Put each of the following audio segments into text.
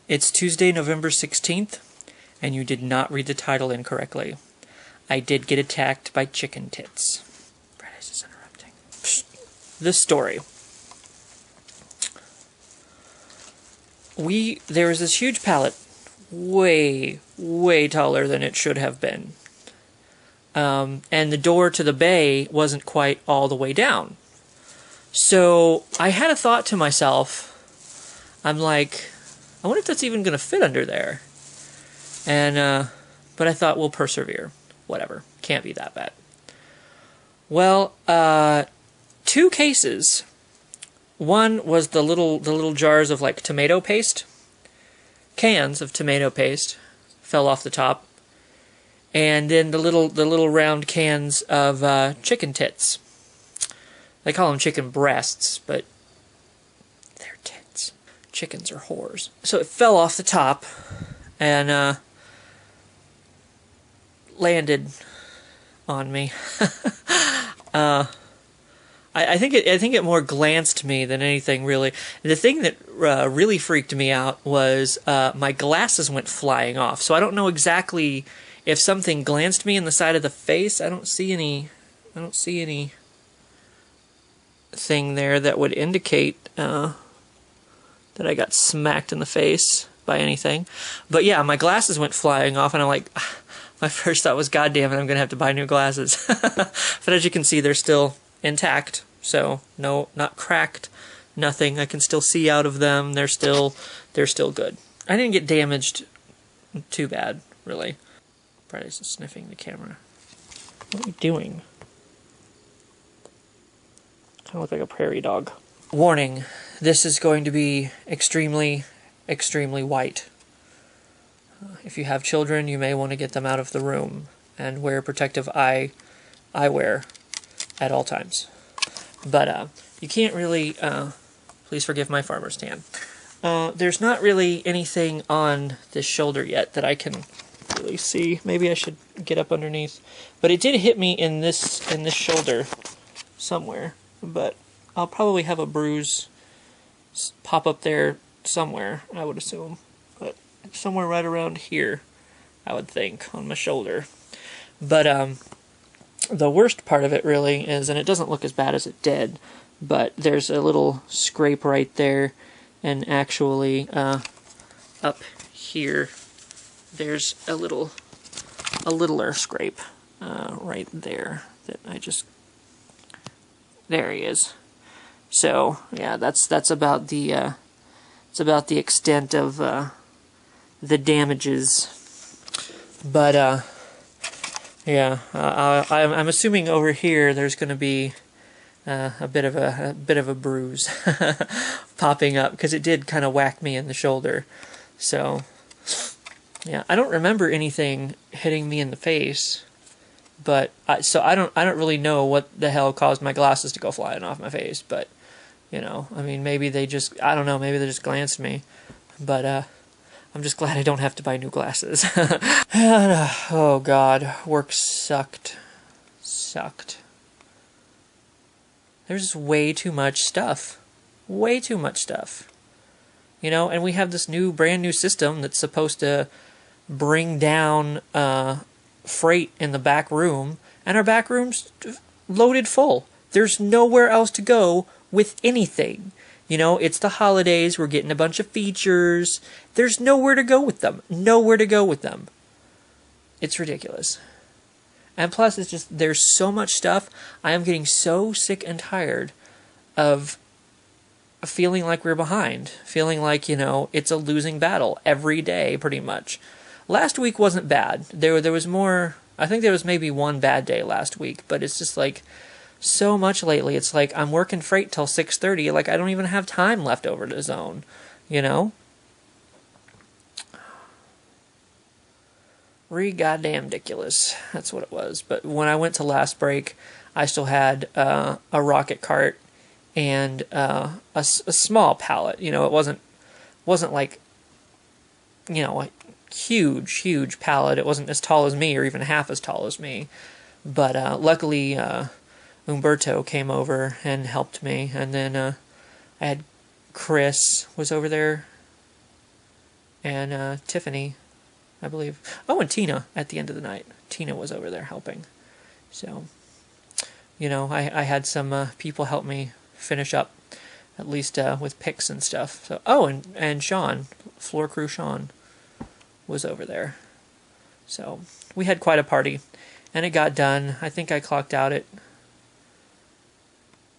It's Tuesday, November 16th, and you did not read the title incorrectly. I did get attacked by chicken tits. Friday's is interrupting. The story. There was this huge pallet, way taller than it should have been. And the door to the bay wasn't quite all the way down. So I had a thought to myself. I'm like, I wonder if that's even going to fit under there. And, but I thought, we'll persevere. Whatever. Can't be that bad. Well, 2 cases. One was the little jars of like tomato paste. Cans of tomato paste fell off the top. And then the little round cans of chicken tits. They call them chicken breasts, but they're tits. Chickens are whores. So it fell off the top and landed on me. I think it more glanced me than anything really. The thing that really freaked me out was my glasses went flying off. So I don't know exactly if something glanced me in the side of the face. I don't see any thing there that would indicate that I got smacked in the face by anything. But yeah, my glasses went flying off, and I'm like, my first thought was, God damn it, I'm gonna have to buy new glasses. But as you can see, they're still intact. So no, not cracked, nothing. I can still see out of them. They're still good. I didn't get damaged too bad, really. Friday's just sniffing the camera. What are you doing? Kind of look like a prairie dog. Warning, this is going to be extremely white. If you have children, you may want to get them out of the room and wear protective eyewear at all times. But you can't really, please forgive my farmer's tan. There's not really anything on this shoulder yet that I can really see. Maybe I should get up underneath. But it did hit me in this shoulder somewhere. But I'll probably have a bruise pop up there somewhere, I would assume. But somewhere right around here, I would think, on my shoulder. But the worst part of it really is, and it doesn't look as bad as it did, but there's a little scrape right there, and actually up here, there's a littler scrape right there that I just... There he is. So yeah, that's about the extent of the damages. But yeah, I'm assuming over here there's going to be a bit of a bruise popping up, because it did kind of whack me in the shoulder. So yeah, I don't remember anything hitting me in the face. But so I don't really know what the hell caused my glasses to go flying off my face. But you know, I mean, maybe they just, I don't know, maybe they just glanced me. But I'm just glad I don't have to buy new glasses. And, oh God, work sucked. There's way too much stuff. Way too much stuff. You know, and we have this brand new system that's supposed to bring down freight in the back room, and our back room's loaded full. There's nowhere else to go with anything. You know, it's the holidays, we're getting a bunch of features. There's nowhere to go with them. Nowhere to go with them. It's ridiculous. And plus, it's just, there's so much stuff. I am getting so sick and tired of feeling like we're behind. Feeling like, you know, it's a losing battle every day, pretty much. Last week wasn't bad. There was more... I think there was maybe one bad day last week, but it's just like so much lately. It's like I'm working freight till 6:30. Like I don't even have time left over to zone, you know? Goddamn ridiculous. That's what it was. But when I went to last break, I still had a rocket cart and a small pallet. You know, it wasn't like, you know, a huge pallet. It wasn't as tall as me or even half as tall as me. But luckily, Umberto came over and helped me. And then I had Chris was over there. and Tiffany, I believe. Oh, and Tina at the end of the night. Tina was over there helping. So, I had some people help me finish up, at least with picks and stuff. So, oh, and Sean, floor crew Sean, was over there. So we had quite a party, and it got done. I think I clocked out at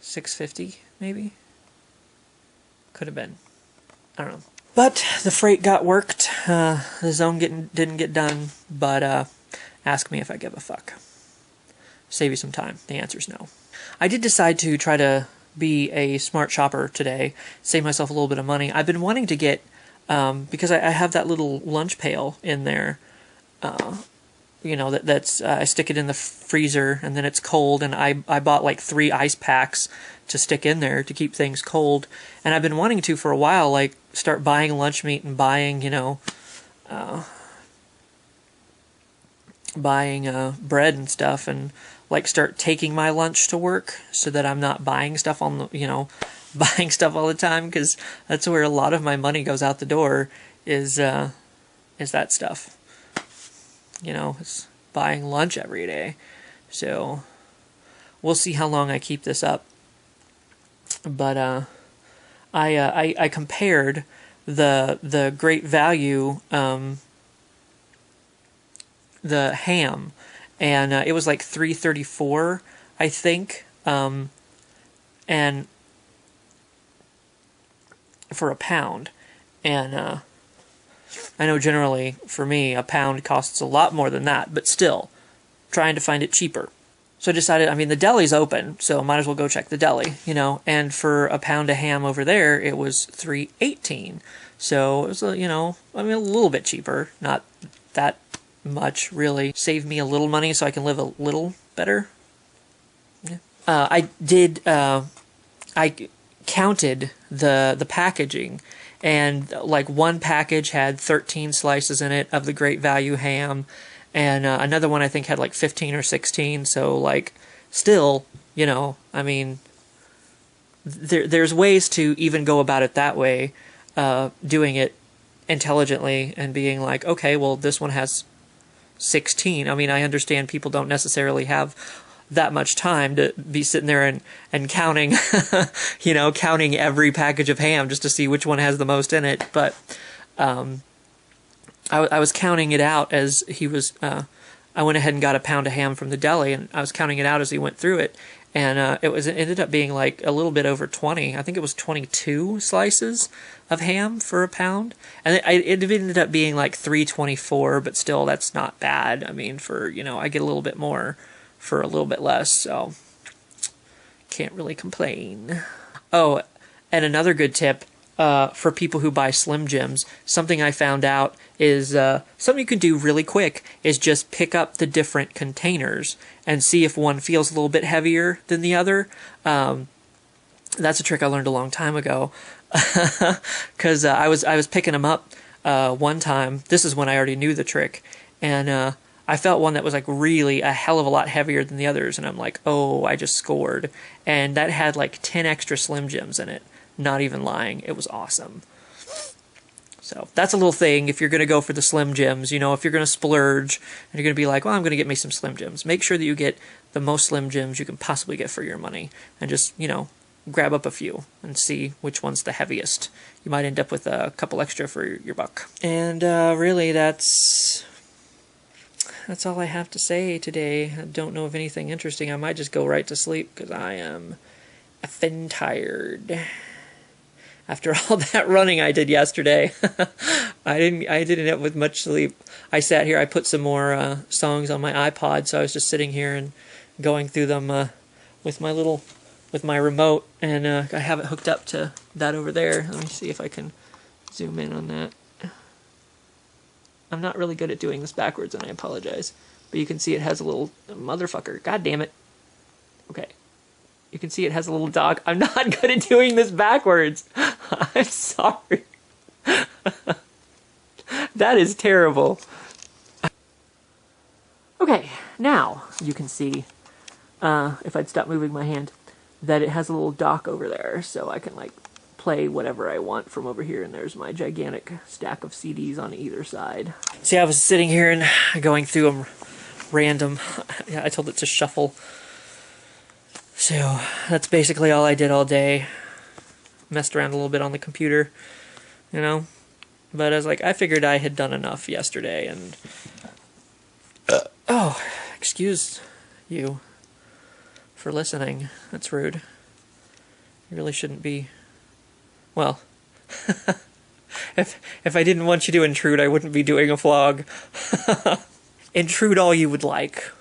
6:50, maybe. Could have been. I don't know. But the freight got worked. The zone didn't get done. But ask me if I give a fuck. Save you some time. The answer's no. I did decide to try to be a smart shopper today. Save myself a little bit of money. I've been wanting to get, because I have that little lunch pail in there. That's I stick it in the freezer and then it's cold, and I bought like 3 ice packs to stick in there to keep things cold. And I've been wanting to for a while, like start buying lunch meat and buying bread and stuff, and like start taking my lunch to work so that I'm not buying stuff buying stuff all the time, because that's where a lot of my money goes out the door is that stuff. It's buying lunch every day. So we'll see how long I keep this up. But I compared the Great Value the ham, and it was like $3.34, I think, and for a pound, and I know generally for me a pound costs a lot more than that, but still trying to find it cheaper. So I decided, the deli's open, so might as well go check the deli, and for a pound of ham over there it was $3.18. So it was a little bit cheaper, not that much really. Saved me a little money so I can live a little better. Yeah. I counted the packaging, and like one package had 13 slices in it of the Great Value ham, and another one I think had like 15 or 16. So like, still, there's ways to even go about it that way, doing it intelligently and being like, okay, well this one has 16. I understand people don't necessarily have that much time to be sitting there and counting, counting every package of ham just to see which one has the most in it. But I was counting it out as he was. I went ahead and got a pound of ham from the deli, and I was counting it out as he went through it, and it ended up being like a little bit over 20. I think it was 22 slices of ham for a pound, and it ended up being like $3.24. But still, that's not bad. For I get a little bit more for a little bit less, so can't really complain. Oh, and another good tip for people who buy Slim Jims, something I found out is something you can do really quick is just pick up the different containers and see if one feels a little bit heavier than the other. That's a trick I learned a long time ago, because I was picking them up one time. This is when I already knew the trick, and I felt one that was like really a hell of a lot heavier than the others, and I'm like, oh, I just scored. And that had like 10 extra Slim Jims in it. Not even lying. It was awesome. So that's a little thing if you're going to go for the Slim Jims. If you're going to splurge and you're going to be like, well, I'm going to get me some Slim Jims. Make sure that you get the most Slim Jims you can possibly get for your money. And just, grab up a few and see which one's the heaviest. You might end up with a couple extra for your buck. And really, that's all I have to say today. I don't know of anything interesting. I might just go right to sleep because I am effing tired. After all that running I did yesterday, I didn't end up with much sleep. I sat here, I put some more songs on my iPod, so I was just sitting here and going through them with my remote, and I have it hooked up to that over there. Let me see if I can zoom in on that. I'm not really good at doing this backwards, and I apologize. But you can see it has a little motherfucker. God damn it. Okay. You can see it has a little dog. I'm not good at doing this backwards. I'm sorry. That is terrible. Okay, now you can see, if I'd stop moving my hand, that it has a little dock over there, so I can like play whatever I want from over here, and there's my gigantic stack of CDs on either side. See, I was sitting here and going through them random. I told it to shuffle. So that's basically all I did all day. Messed around a little bit on the computer, you know. But I was like, I figured I had done enough yesterday, and oh, excuse you for listening. That's rude. You really shouldn't be. Well, if I didn't want you to intrude, I wouldn't be doing a vlog. Intrude all you would like.